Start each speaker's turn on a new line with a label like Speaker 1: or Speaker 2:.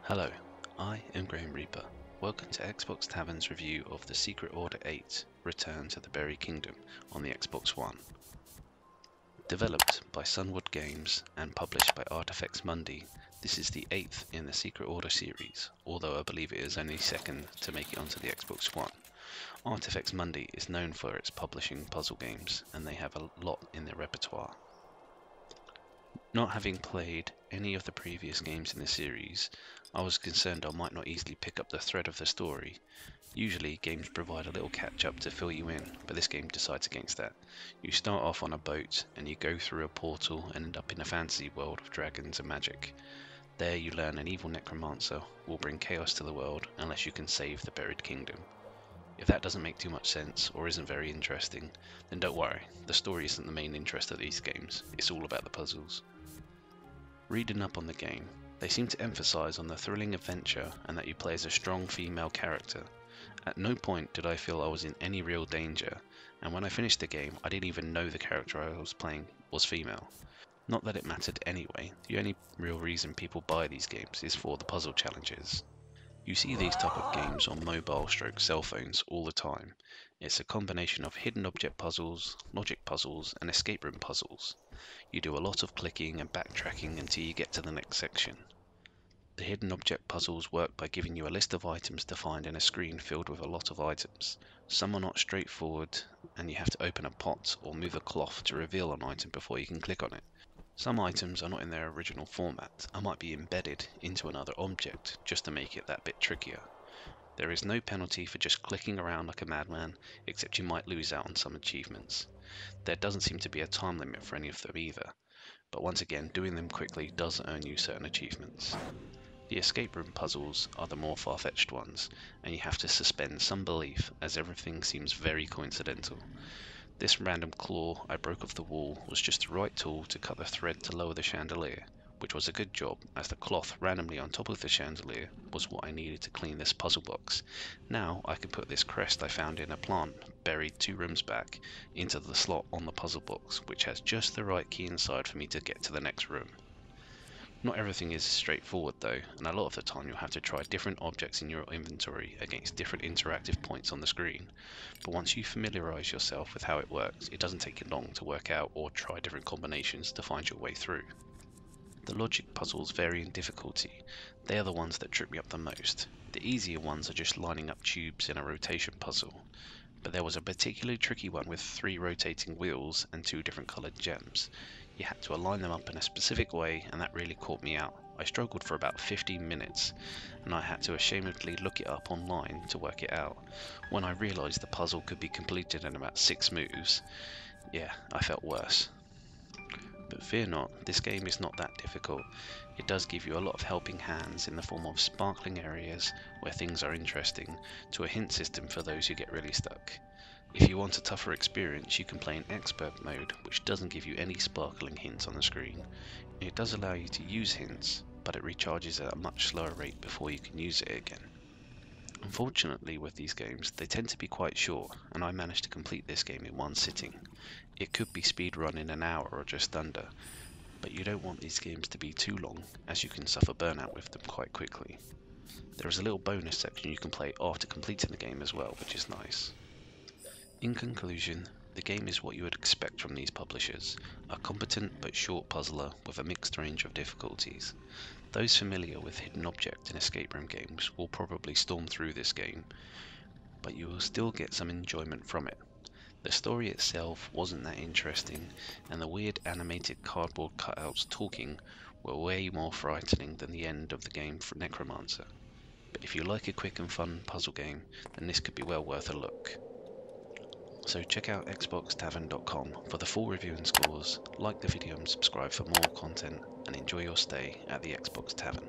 Speaker 1: Hello, I am Graham Reaper. Welcome to Xbox Tavern's review of The Secret Order 8 Return to the Buried Kingdom on the Xbox One. Developed by Sunward Games and published by Artifex Mundi, this is the 8th in the Secret Order series, although I believe it is only second to make it onto the Xbox One. Artifex Mundi is known for its publishing puzzle games, and they have a lot in their repertoire. Not having played any of the previous games in the series, I was concerned I might not easily pick up the thread of the story. Usually games provide a little catch up to fill you in, but this game decides against that. You start off on a boat and you go through a portal and end up in a fantasy world of dragons and magic. There you learn an evil necromancer will bring chaos to the world unless you can save the buried kingdom. If that doesn't make too much sense or isn't very interesting, then don't worry, the story isn't the main interest of these games, it's all about the puzzles. Reading up on the game, they seem to emphasize on the thrilling adventure and that you play as a strong female character. At no point did I feel I was in any real danger, and when I finished the game I didn't even know the character I was playing was female. Not that it mattered anyway, the only real reason people buy these games is for the puzzle challenges. You see these type of games on mobile stroke cell phones all the time. It's a combination of hidden object puzzles, logic puzzles and escape room puzzles. You do a lot of clicking and backtracking until you get to the next section. The hidden object puzzles work by giving you a list of items to find in a screen filled with a lot of items. Some are not straightforward and you have to open a pot or move a cloth to reveal an item before you can click on it. Some items are not in their original format and might be embedded into another object just to make it that bit trickier. There is no penalty for just clicking around like a madman, except you might lose out on some achievements. There doesn't seem to be a time limit for any of them either, but once again doing them quickly does earn you certain achievements. The escape room puzzles are the more far-fetched ones, and you have to suspend some belief as everything seems very coincidental. This random claw I broke off the wall was just the right tool to cut the thread to lower the chandelier, which was a good job as the cloth randomly on top of the chandelier was what I needed to clean this puzzle box. Now I can put this crest I found in a plant buried 2 rooms back into the slot on the puzzle box, which has just the right key inside for me to get to the next room. Not everything is straightforward though, and a lot of the time you'll have to try different objects in your inventory against different interactive points on the screen, but once you familiarise yourself with how it works, it doesn't take you long to work out or try different combinations to find your way through. The logic puzzles vary in difficulty. They are the ones that trip me up the most. The easier ones are just lining up tubes in a rotation puzzle, but there was a particularly tricky one with 3 rotating wheels and 2 different coloured gems. You had to align them up in a specific way, and that really caught me out. I struggled for about 15 minutes, and I had to ashamedly look it up online to work it out. When I realised the puzzle could be completed in about 6 moves, yeah, I felt worse. But fear not, this game is not that difficult. It does give you a lot of helping hands in the form of sparkling areas where things are interesting, to a hint system for those who get really stuck. If you want a tougher experience, you can play in expert mode, which doesn't give you any sparkling hints on the screen. It does allow you to use hints, but it recharges at a much slower rate before you can use it again. Unfortunately with these games, they tend to be quite short, and I managed to complete this game in one sitting. It could be speedrun in an hour or just under, but you don't want these games to be too long, as you can suffer burnout with them quite quickly. There is a little bonus section you can play after completing the game as well, which is nice. In conclusion, the game is what you would expect from these publishers, a competent but short puzzler with a mixed range of difficulties. Those familiar with hidden object and escape room games will probably storm through this game, but you will still get some enjoyment from it. The story itself wasn't that interesting, and the weird animated cardboard cutouts talking were way more frightening than the end of the game for Necromancer. But if you like a quick and fun puzzle game, then this could be well worth a look. So check out xboxtavern.com for the full review and scores, like the video and subscribe for more content, and enjoy your stay at the Xbox Tavern.